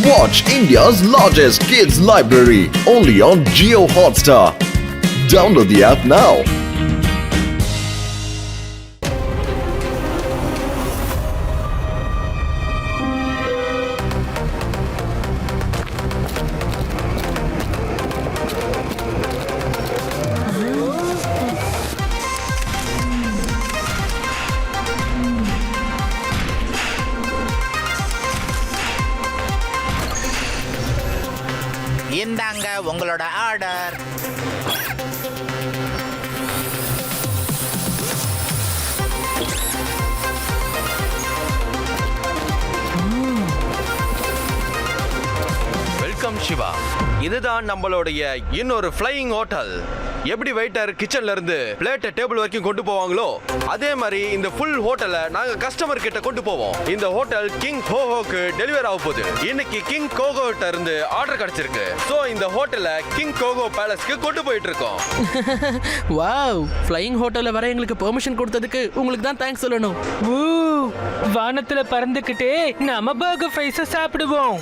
Watch India's largest kids library only on Jio Hotstar. Download the app now. இந்தாங்க உங்களோட order. Welcome Siva. இதுதான் நம்மளுடைய இன்னொரு ஃப்ளையிங் ஹோட்டல். எப்படி வெயிட்டர் கிச்சன்ல இருந்து பிளேட்டை டேபிள் வரைக்கும் கொண்டு போவாங்களோ அதே மாதிரி இந்த ஃபுல் ஹோட்டலை நாங்க கஸ்டமர் கிட்ட கொண்டு போவோம். இந்த ஹோட்டல் கிங் கோகோக்கு டெலிவரி ஆக போகுது. இன்னைக்கு கிங் கோகோ கிட்ட இருந்து ஆர்டர் கிடைச்சிருக்கு. சோ இந்த ஹோட்டலை கிங் கோகோ பேலஸ்க்கு கொண்டு போயிட்டு இருக்கோம். வாவ், ஃப்ளையிங் ஹோட்டல்ல வர எங்களுக்கு பெர்மிஷன் கொடுத்ததுக்கு உங்களுக்கு தான் தேங்க்ஸ் சொல்லணும். வானத்துல பறந்துக்கிட்டே நம்ம பர்கர் ஃப்ரைஸ சாப்பிடுவோம்.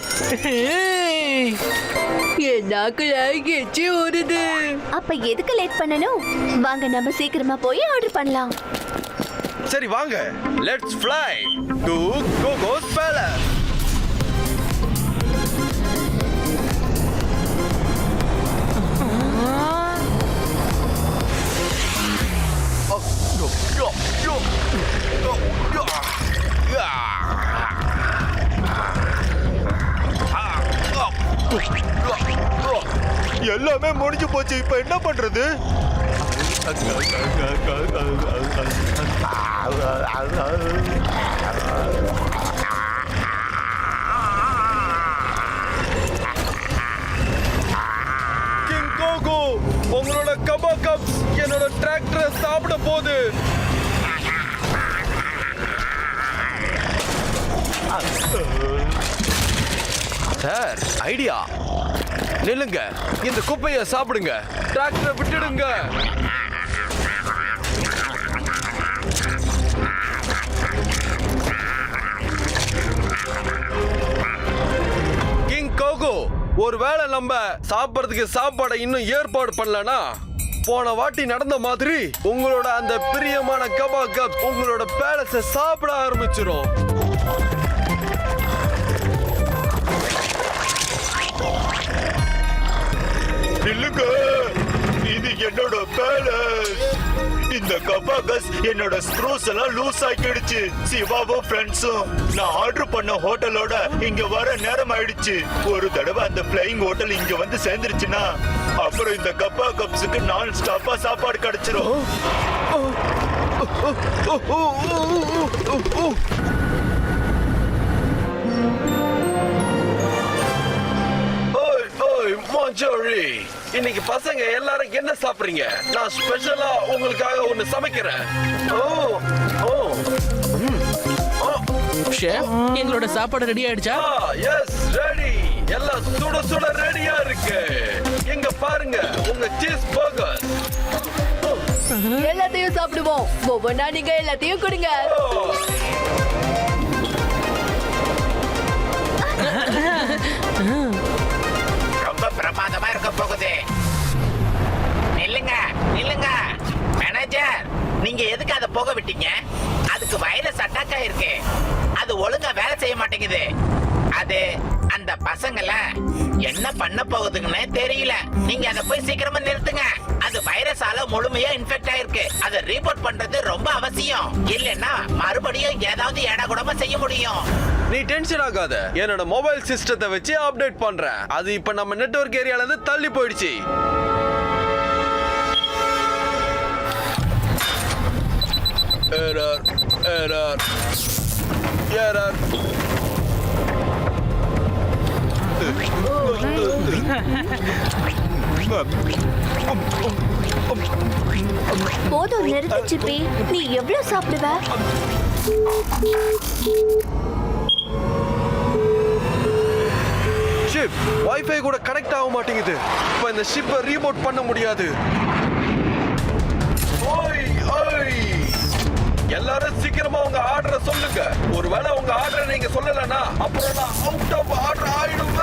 அப்ப எதுக்கு லேட் பண்ணணும்? வாங்க நம்ம சீக்கிரமா போய் ஆர்டர் பண்ணலாம். சரி வாங்க, லெட்ஸ் ஃப்ளை டு கோகோஸ் பேலஸ். எல்லாமே முடிஞ்சு போச்சு. இப்ப என்ன பண்றது? கிங் கோகோ, உங்களோட கபா கப்ஸ் என்னோட டிராக்டரை சாப்பிட போகுது. Sir, idea. நில்லுங்க, இந்த குப்பையை சாப்பிடுங்க, டிராக்டரை விட்டுடுங்க. கிங் கோகோ, ஒருவேளை நம்ம சாப்பிடுறதுக்கு சாப்பாடை இன்னும் ஏற்பாடு பண்ணலனா போன வாட்டி நடந்த மாதிரி உங்களோட அந்த பிரியமான கபா கப் உங்களோட பேலஸை சாப்பிட ஆரம்பிச்சிடும். இல்லங்க, இது என்னோட பேலஸ். இந்த கபாகஸ் என்னோட ஸ்க்ரூஸ் எல்லாம் லூஸ் ஆக்கிடுச்சு. சிவாவும் ஃப்ரெண்ட்ஸும் நான் ஆர்டர் பண்ண ஹோட்டலோட இங்க வர நேரம் ஆயிடுச்சு. ஒரு தடவை அந்த ஃப்ளையிங் ஹோட்டல் இங்க வந்து சேர்ந்துருச்சுன்னா அப்புறம் இந்த கபாகப்ஸுக்கு நான் ஸ்டாப்பா சாப்பாடு கிடைச்சிரும். மாஞ்சோரி, இன்னைக்கு பசங்க எல்லாரும் என்ன சாப்பிடுறீங்க? நான் ஸ்பெஷலா உங்களுக்காக ஒன்னு சமைக்கிறேன். ஷெஃப், எங்களோட சாப்பாடு ரெடி ஆயிடுச்சா? Yes, ready. எல்லாம் சுட சுட ரெடியா இருக்கு. எங்க பாருங்க, உங்க சீஸ் பர்கர். எல்லாத்தையும் சாப்பிடுவோம். ஒவ்வொன்றா நீங்க எல்லாத்தையும் கொடுங்க. ரொம்ப பிரமாதமா இருக்க போகுது. நில்லுங்க நில்லுங்க. மேனேஜர், நீங்க எதுக்கு அதை போக விட்டீங்க? அதுக்கு வைரஸ் அட்டாக் ஆயிருக்கு. அது ஒழுங்கா வேலை செய்ய மாட்டேங்குது. அது அந்த பசங்கள என்ன பண்ண போகுதுன்னு தெரியல. நீங்க அதை போய் சீக்கிரமா நிறுத்துங்க. அது வைரஸால முழுமையா இன்ஃபெக்ட் ஆயிருக்கு. அதை ரிப்போர்ட் பண்றது ரொம்ப அவசியம். இல்லைன்னா மறுபடியும் ஏதாவது ஏடாகூடமா செய்ய முடியும். நீ டென்ஷன் ஆகாத. என்னோட மொபைல் சிஸ்டத்தை வச்சு அப்டேட் பண்றேன். அது இப்ப நம்ம நெட்வொர்க் ஏரியால இருந்து தள்ளி போயிடுச்சு. Error error error. போதும், நிறுத்து சிப்பி. நீ எவ்வளவு சாப்பிடுவ? ஷிப் வைஃபை கூட கனெக்ட் ஆக மாட்டேங்குது. இப்ப இந்த ஷிப்பை ரீபோட் பண்ண முடியாது. ஓய் ஓய், எல்லாரும் சீக்கிரமா உங்க ஆர்டரை சொல்லுங்க. ஒருவேளை உங்க ஆர்டரை நீங்க சொல்லலன்னா அப்புறம் நான் அவுட் ஆஃப் ஆர்டர் ஆயிடுவேன்.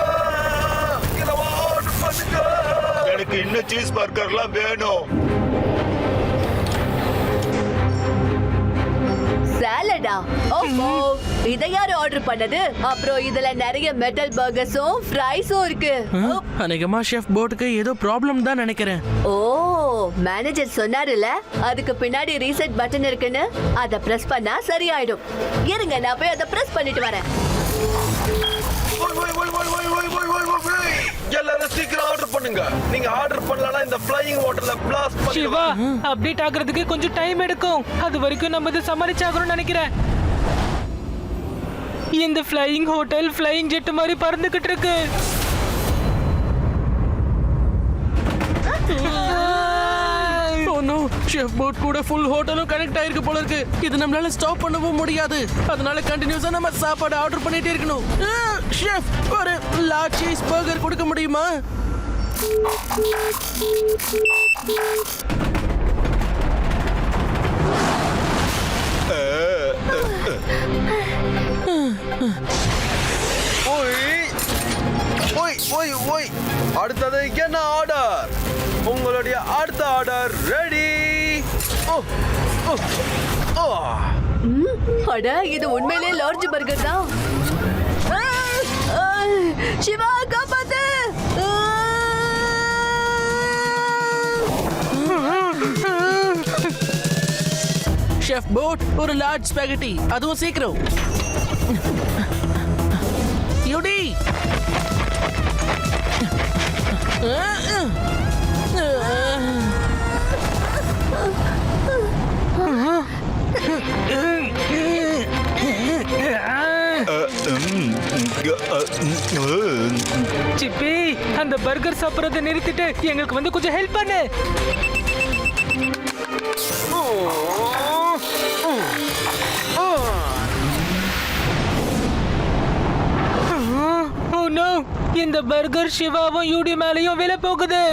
இன்னும் சீஸ் பர்கர்லாம் வேணும். சாலடா ஓஹோ இதை யாரு ஆர்டர் பண்ணது? அப்புறம் இதுல நிறைய மெட்டல் பர்கர்ஸும் ஃப்ரைஸும் இருக்கு. அநேகமா ஷெஃப் போட்டுக்கு ஏதோ ப்ராப்ளம் தான் நினைக்கிறேன். ஓ மேனேஜர் சொன்னாருல அதுக்கு பின்னாடி ரீசெட் பட்டன் இருக்குன்னு, அத பிரஸ் பண்ணா சரியாயிடும். இருங்க நான் போய் அத பிரஸ் பண்ணிட்டு வரேன். எல்லாரும் சீக்கிரம் ஆர்டர் பண்ணுங்க. நீங்க ஆர்டர் பண்ணலனா இந்த ஃப்ளையிங் ஹோட்டல்ல பிளாஸ்ட் சிவா பண்ணிடுவேன். அப்டேட் ஆகுறதுக்கு கொஞ்சம் டைம் எடுக்கும். அது வரைக்கும் நம்ம இதை சமாளிச்சாகணும்னு நினைக்கிறேன். இந்த ஃப்ளையிங் ஹோட்டல் ஃப்ளையிங் ஜெட் மாதிரி பறந்துகிட்டு இருக்கு. ஓ நோ, ஷெஃப் போட் கூட ஃபுல் ஹோட்டலும் கனெக்ட் ஆயிருக்கு போல இருக்கு. இது நம்மளால ஸ்டாப் பண்ணவும் முடியாது. அதனால கண்டினியூஸா நம்ம சாப்பாடு ஆர்டர் பண்ணிட்டே இருக்கணும். ஷெஃப், ஒரு லார்ஜ் சீஸ் பர்கர் கொடுக்க முடியுமா? ஓய் அடுத்தது என்ன ஆர்டர்? உங்களுடைய அடுத்த ஆர்டர் ரெடி. அட இது உண்மையிலே லார்ஜ் பர்கர் தான். சிவா காப்பாத்து. ஷெஃப் போட், ஒரு லார்ஜ் ஸ்பாகெட்டி, அதுவும் சீக்கிரம். யூடி சிப்பி அந்த பர்கர் சாப்பிடுறதை நிறுத்திட்டு எங்களுக்கு வந்து கொஞ்சம் ஹெல்ப் பண்ணு. ஓ நோ, இந்த பர்கர் சிவாவும் யூடி மேலயும் விழ போகுது.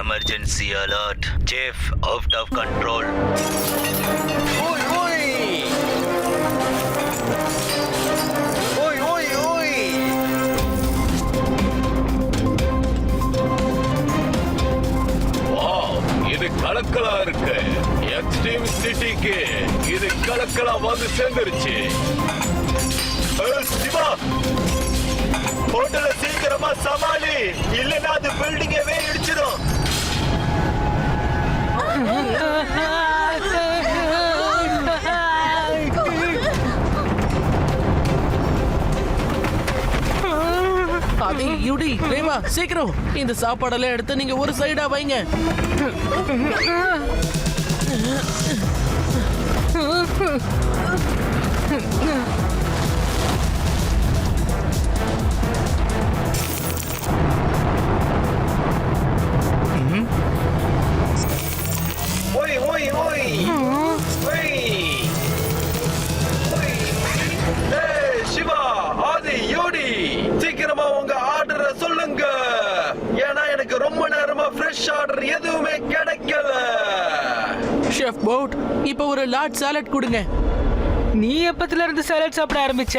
Emergency alert. Chef out of control. இது கலக்கலா இருக்கு. எக்ஸ்ட்ரீம் சிட்டிக்கு இது கலக்கலா வந்து சேர்ந்துருச்சு. சிவா ஹோட்டல சீக்கிரமா சமாளி, இல்லைன்னா அது பில்டிங்கவே இடிச்சிடும். அது யூடி, ரேவா சீக்கிரம் இந்த சாப்பாடெல்லாம் எடுத்து நீங்க ஒரு சைடா வைங்க. சிவா, ஆதி, யூடி, சீக்கிரமா உங்க ஆர்டரை சொல்லுங்க. ஏன்னா எனக்கு ரொம்ப நேரமா ஃப்ரெஷ் ஆர்டர் எதுவுமே கிடைக்கல. ஷெஃப் போட், இப்போ ஒரு லார்ஜ் சாலட் கொடுங்க. நீ எப்பத்துல இருந்து சாலட் சாப்பிட ஆரம்பிச்ச?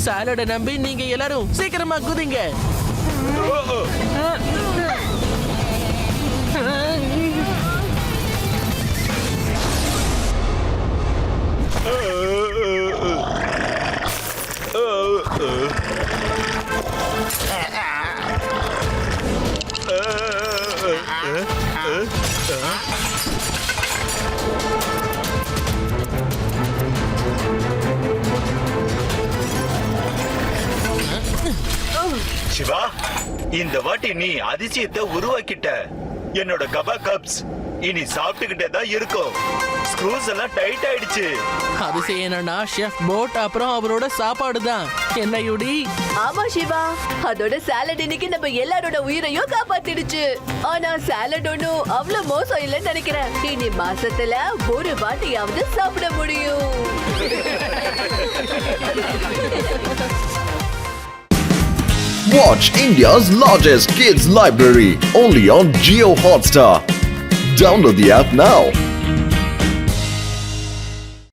சாலட நம்பி நீங்க எல்லாரும் சீக்கிரமா குதிங்க. சிவா, இந்த வாட்டி நீ அதிசயத்தை உருவாக்கிட்ட. என்னோட கபா கப்ஸ் இனி சாப்பிட்டுக்கிட்டே தான் இருக்கும். ஸ்க்ரூஸ் எல்லாம் டைட் ஆயிடுச்சு. அது செய்யணும்னா ஷெஃப் போட் அப்புறம் அவரோட சாப்பாடு தான். என்ன யுடி? ஆமா சிவா, அதோட சாலட் இன்னைக்கு நம்ம எல்லாரோட உயிரையும் காப்பாத்திடுச்சு. ஆனா சாலட் ஒன்னும் அவ்வளவு மோசம் இல்லைன்னு நினைக்கிறேன். இனி மாசத்துல ஒரு வாட்டியாவது சாப்பிட முடியும். Watch India's largest kids library only on Geo Hotstar. Download the app now.